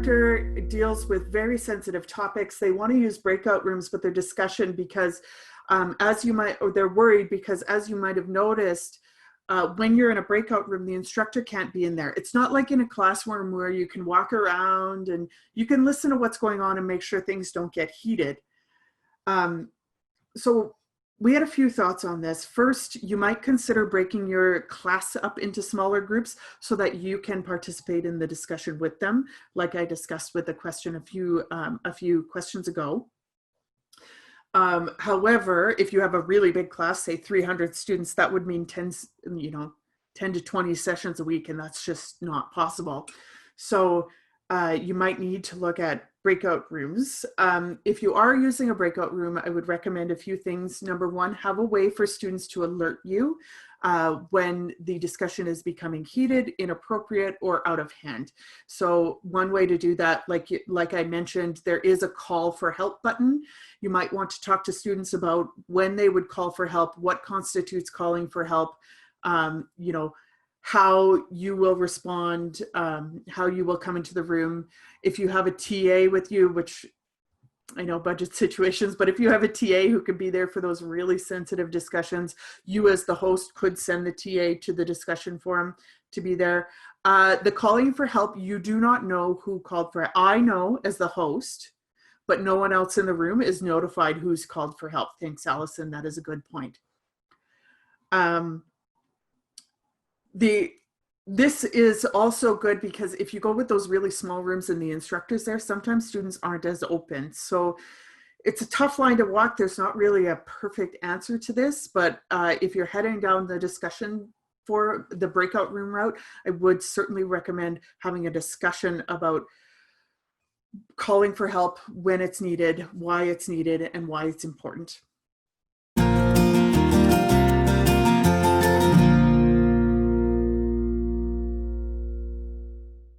instructor deals with very sensitive topics. They want to use breakout rooms with their discussion because they're worried because as you might have noticed, when you're in a breakout room, the instructor can't be in there. It's not like in a classroom where you can walk around and you can listen to what's going on and make sure things don't get heated. So we had a few thoughts on this. First, you might consider breaking your class up into smaller groups so that you can participate in the discussion with them, like I discussed with the question a few questions ago. However, if you have a really big class, say 300 students, that would mean 10 to 20 sessions a week, and that's just not possible. So you might need to look at breakout rooms. If you are using a breakout room, I would recommend a few things. Number one, have a way for students to alert you when the discussion is becoming heated, inappropriate, or out of hand. So one way to do that, like I mentioned, there is a call for help button. You might want to talk to students about when they would call for help, what constitutes calling for help, how you will respond, how you will come into the room. If you have a TA with you, which I know budget situations, but if you have a TA who could be there for those really sensitive discussions, you as the host could send the TA to the discussion forum to be there. The calling for help, you do not know who called for it. I know as the host, but no one else in the room is notified who's called for help. Thanks, Allison. That is a good point. This is also good because if you go with those really small rooms and the instructors there, sometimes students aren't as open. So it's a tough line to walk. There's not really a perfect answer to this, but if you're heading down the discussion for the breakout room route, I would certainly recommend having a discussion about calling for help when it's needed, why it's needed, and why it's important.